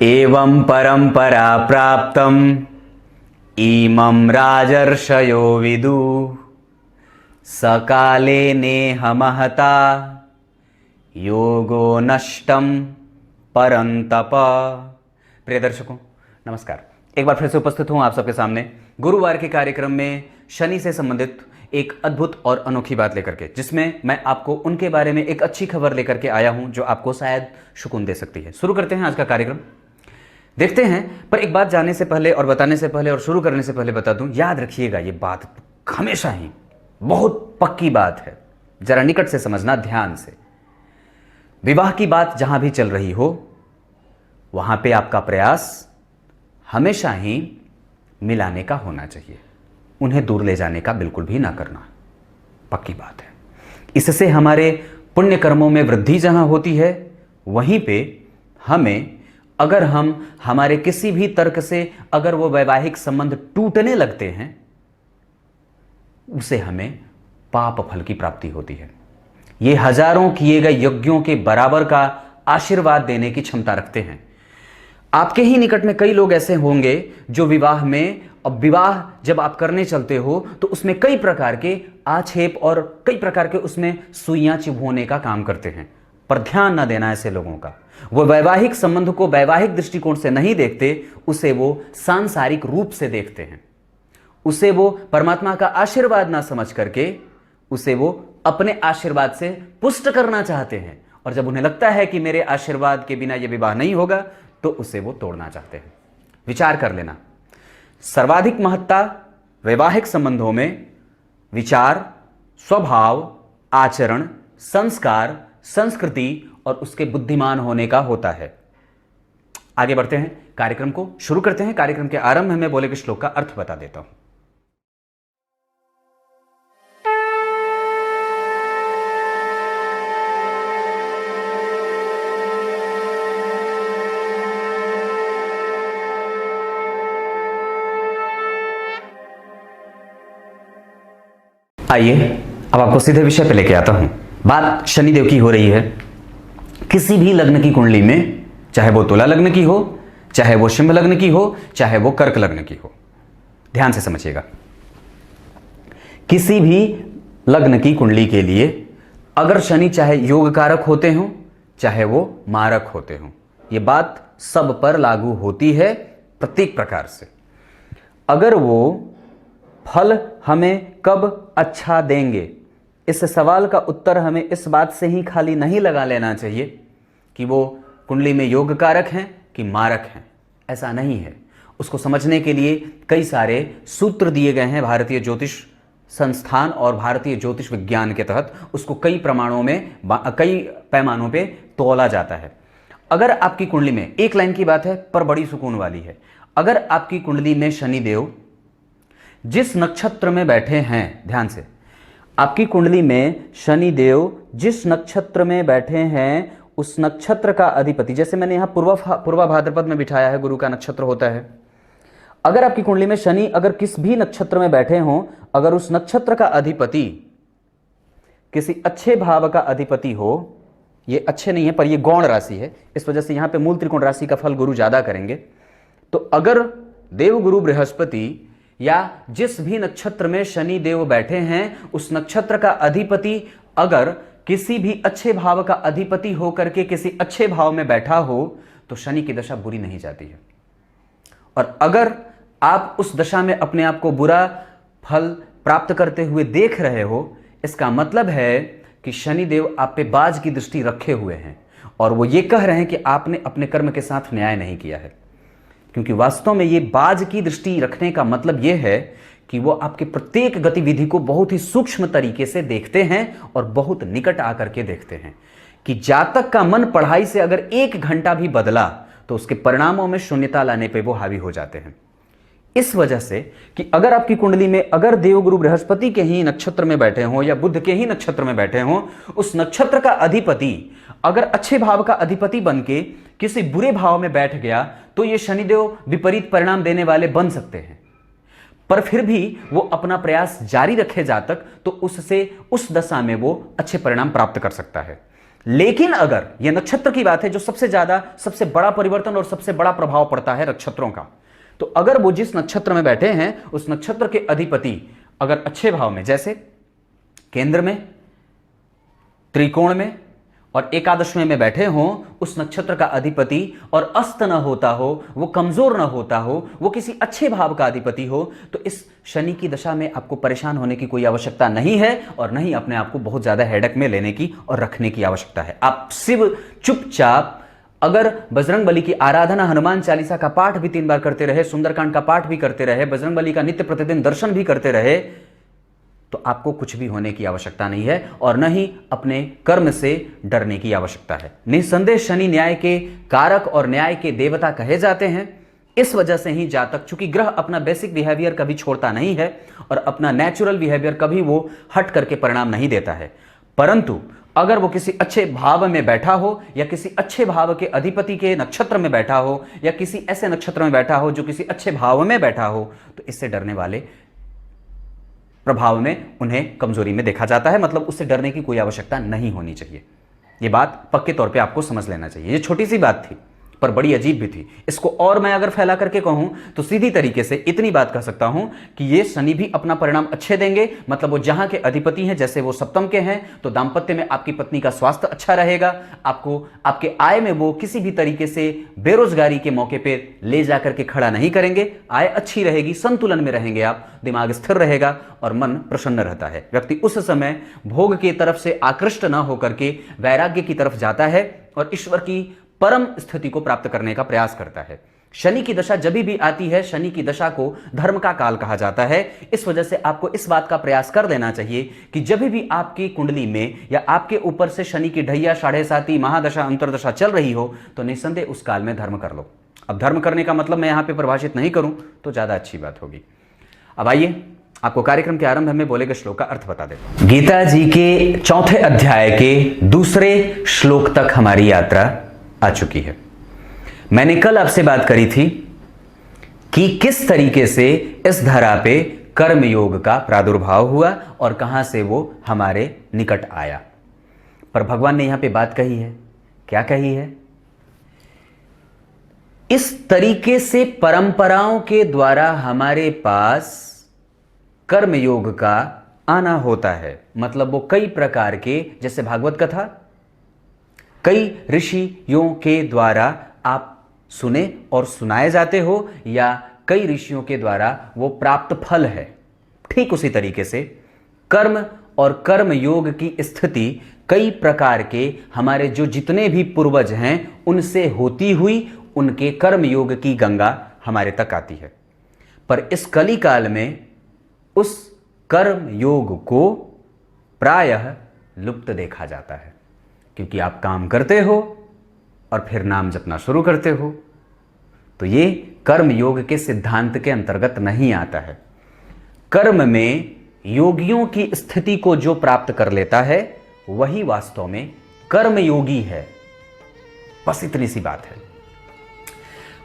एवं परंपरा प्राप्तम इमं राजर्षयो विदु सकाले नेह महता योगो नष्टम परंतप। प्रिय दर्शकों नमस्कार, एक बार फिर से उपस्थित हूं आप सबके सामने गुरुवार के कार्यक्रम में शनि से संबंधित एक अद्भुत और अनोखी बात लेकर के, जिसमें मैं आपको उनके बारे में एक अच्छी खबर लेकर के आया हूं जो आपको शायद सुकून दे सकती है। शुरू करते हैं आज का कार्यक्रम, देखते हैं। पर एक बात जानने से पहले और बताने से पहले और शुरू करने से पहले बता दूं, याद रखिएगा ये बात हमेशा ही बहुत पक्की बात है, जरा निकट से समझना ध्यान से। विवाह की बात जहां भी चल रही हो वहां पे आपका प्रयास हमेशा ही मिलाने का होना चाहिए, उन्हें दूर ले जाने का बिल्कुल भी ना करना, पक्की बात है। इससे हमारे पुण्य कर्मों में वृद्धि जहां होती है, वहीं पे हमें अगर हम हमारे किसी भी तर्क से अगर वो वैवाहिक संबंध टूटने लगते हैं, उसे हमें पाप फल की प्राप्ति होती है। ये हजारों किए गए यज्ञों के बराबर का आशीर्वाद देने की क्षमता रखते हैं। आपके ही निकट में कई लोग ऐसे होंगे जो विवाह में, अब विवाह जब आप करने चलते हो तो उसमें कई प्रकार के आक्षेप और कई प्रकार के उसमें सुइयां चुभोने का काम करते हैं। पर ध्यान ना देना ऐसे लोगों का, वो वैवाहिक संबंध को वैवाहिक दृष्टिकोण से नहीं देखते, उसे वो सांसारिक रूप से देखते हैं। उसे वो परमात्मा का आशीर्वाद ना समझ करके उसे वो अपने आशीर्वाद से पुष्ट करना चाहते हैं, और जब उन्हें लगता है कि मेरे आशीर्वाद के बिना यह विवाह नहीं होगा तो उसे वो तोड़ना चाहते हैं। विचार कर लेना, सर्वाधिक महत्ता वैवाहिक संबंधों में विचार, स्वभाव, आचरण, संस्कार, संस्कृति और उसके बुद्धिमान होने का होता है। आगे बढ़ते हैं, कार्यक्रम को शुरू करते हैं। कार्यक्रम के आरंभ में बोले गए श्लोक का अर्थ बता देता हूं। आइए अब आपको सीधे विषय पे लेके आता हूं। बात शनिदेव की हो रही है। किसी भी लग्न की कुंडली में, चाहे वो तुला लग्न की हो, चाहे वो सिंह लग्न की हो, चाहे वो कर्क लग्न की हो, ध्यान से समझिएगा। किसी भी लग्न की कुंडली के लिए अगर शनि चाहे योग कारक होते हों, चाहे वो मारक होते हों, ये बात सब पर लागू होती है प्रत्येक प्रकार से। अगर वो फल हमें कब अच्छा देंगे, इस सवाल का उत्तर हमें इस बात से ही खाली नहीं लगा लेना चाहिए कि वो कुंडली में योग कारक हैं कि मारक हैं। ऐसा नहीं है। उसको समझने के लिए कई सारे सूत्र दिए गए हैं भारतीय ज्योतिष संस्थान और भारतीय ज्योतिष विज्ञान के तहत। उसको कई प्रमाणों में, कई पैमानों पे तौला जाता है। अगर आपकी कुंडली में, एक लाइन की बात है पर बड़ी सुकून वाली है, अगर आपकी कुंडली में शनिदेव जिस नक्षत्र में बैठे हैं, ध्यान से, आपकी कुंडली में शनिदेव जिस नक्षत्र में बैठे हैं उस नक्षत्र का अधिपति, जैसे मैंने यहां पूर्वा भाद्रपद में बिठाया है, गुरु का नक्षत्र होता है। अगर आपकी कुंडली में शनि अगर किस भी नक्षत्र में बैठे हों, अगर उस नक्षत्र का अधिपति किसी अच्छे भाव का अधिपति हो, ये अच्छे नहीं है पर ये गौण राशि है, इस वजह से यहां पे मूल त्रिकोण राशि का फल गुरु ज्यादा करेंगे। तो अगर देव गुरु बृहस्पति या जिस भी नक्षत्र में शनि देव बैठे हैं उस नक्षत्र का अधिपति अगर किसी भी अच्छे भाव का अधिपति होकर के किसी अच्छे भाव में बैठा हो तो शनि की दशा बुरी नहीं जाती है। और अगर आप उस दशा में अपने आप को बुरा फल प्राप्त करते हुए देख रहे हो, इसका मतलब है कि शनि देव आप पे बाज की दृष्टि रखे हुए हैं और वो ये कह रहे हैं कि आपने अपने कर्म के साथ न्याय नहीं किया है। क्योंकि वास्तव में ये बाज की दृष्टि रखने का मतलब यह है कि वो आपके प्रत्येक गतिविधि को बहुत ही सूक्ष्म तरीके से देखते हैं और बहुत निकट आकर के देखते हैं कि जातक का मन पढ़ाई से अगर 1 घंटा भी बदला तो उसके परिणामों में शून्यता लाने पे वो हावी हो जाते हैं। इस वजह से कि अगर आपकी कुंडली में अगर देवगुरु बृहस्पति के ही नक्षत्र में बैठे हों या बुध के ही नक्षत्र में बैठे हों, उस नक्षत्र का अधिपति अगर अच्छे भाव का अधिपति बन के किसी बुरे भाव में बैठ गया तो ये शनिदेव विपरीत परिणाम देने वाले बन सकते हैं। पर फिर भी वो अपना प्रयास जारी रखे जातक तो उससे उस दशा में वो अच्छे परिणाम प्राप्त कर सकता है। लेकिन अगर यह नक्षत्र की बात है, जो सबसे ज्यादा, सबसे बड़ा परिवर्तन और सबसे बड़ा प्रभाव पड़ता है नक्षत्रों का, तो अगर वो जिस नक्षत्र में बैठे हैं उस नक्षत्र के अधिपति अगर अच्छे भाव में, जैसे केंद्र में, त्रिकोण में और एकादशवें में बैठे हों, उस नक्षत्र का अधिपति और अस्त न होता हो, वो कमजोर न होता हो, वो किसी अच्छे भाव का अधिपति हो, तो इस शनि की दशा में आपको परेशान होने की कोई आवश्यकता नहीं है और नहीं अपने आप को बहुत ज्यादा हेडेक में लेने की और रखने की आवश्यकता है। आप सिर्फ चुपचाप अगर बजरंगबली की आराधना, हनुमान चालीसा का पाठ भी 3 बार करते रहे, सुंदरकांड का पाठ भी करते रहे, बजरंगबली का नित्य प्रतिदिन दर्शन भी करते रहे, तो आपको कुछ भी होने की आवश्यकता नहीं है और न ही अपने कर्म से डरने की आवश्यकता है। निसंदेह शनि न्याय के कारक और न्याय के देवता कहे जाते हैं। इस वजह से ही जातक, चूंकि ग्रह अपना बेसिक बिहेवियर कभी छोड़ता नहीं है और अपना नेचुरल बिहेवियर कभी वो हट करके परिणाम नहीं देता है, परंतु अगर वो किसी अच्छे भाव में बैठा हो या किसी अच्छे भाव के अधिपति के नक्षत्र में बैठा हो या किसी ऐसे नक्षत्र में बैठा हो जो किसी अच्छे भाव में बैठा हो, तो इससे डरने वाले प्रभाव में उन्हें कमजोरी में देखा जाता है। मतलब उससे डरने की कोई आवश्यकता नहीं होनी चाहिए। यह बात पक्के तौर पे आपको समझ लेना चाहिए। ये छोटी सी बात थी पर बड़ी अजीब भी थी। इसको और मैं अगर फैला करके कहूं तो सीधी तरीके से इतनी बात कह सकता हूं कि ये शनि भी अपना परिणाम अच्छे देंगे। मतलब वो जहां के अधिपति हैं, जैसे वो सप्तम के हैं, तो दाम्पत्य में आपकी पत्नी का स्वास्थ्य अच्छा रहेगा, आपको आपके आय में वो किसी भी तरीके से बेरोजगारी के मौके पे ले जाकर के खड़ा नहीं करेंगे। आय अच्छी रहेगी, संतुलन में रहेंगे आप, दिमाग स्थिर रहेगा और मन प्रसन्न रहता है। व्यक्ति उस समय भोग की तरफ से आकृष्ट न होकर के वैराग्य की तरफ जाता है और ईश्वर की परम स्थिति को प्राप्त करने का प्रयास करता है। शनि की दशा जब भी आती है, शनि की दशा को धर्म का काल कहा जाता है। इस वजह से आपको इस बात का प्रयास कर लेना चाहिए कि जब भी आपकी कुंडली में या आपके ऊपर से शनि की ढैया, साढ़े साती, महादशा, अंतरदशा चल रही हो, तो निस्संदेह उस काल में धर्म कर लो। अब धर्म करने का मतलब मैं यहां पर परिभाषित नहीं करूं तो ज्यादा अच्छी बात होगी। अब आइए आपको कार्यक्रम के आरंभ में बोले गए श्लोक का अर्थ बता देता हूं। गीता जी के 4थे अध्याय के 2 श्लोक तक हमारी यात्रा आ चुकी है। मैंने कल आपसे बात करी थी कि किस तरीके से इस धरा पे कर्म योग का प्रादुर्भाव हुआ और कहां से वो हमारे निकट आया। पर भगवान ने यहां पे बात कही है, क्या कही है? इस तरीके से परंपराओं के द्वारा हमारे पास कर्म योग का आना होता है। मतलब वो कई प्रकार के, जैसे भागवत कथा, कई ऋषियों के द्वारा आप सुने और सुनाए जाते हो या कई ऋषियों के द्वारा वो प्राप्त फल है। ठीक उसी तरीके से कर्म और कर्म योग की स्थिति कई प्रकार के हमारे जो जितने भी पूर्वज हैं उनसे होती हुई उनके कर्म योग की गंगा हमारे तक आती है। पर इस कली काल में उस कर्म योग को प्रायः लुप्त देखा जाता है, क्योंकि आप काम करते हो और फिर नाम जपना शुरू करते हो, तो ये कर्म योग के सिद्धांत के अंतर्गत नहीं आता है। कर्म में योगियों की स्थिति को जो प्राप्त कर लेता है वही वास्तव में कर्म योगी है। बस इतनी सी बात है।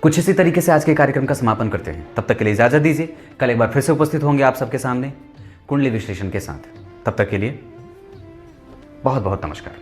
कुछ इसी तरीके से आज के कार्यक्रम का समापन करते हैं। तब तक के लिए इजाजत दीजिए। कल एक बार फिर से उपस्थित होंगे आप सबके सामने कुंडली विश्लेषण के साथ। तब तक के लिए बहुत बहुत नमस्कार।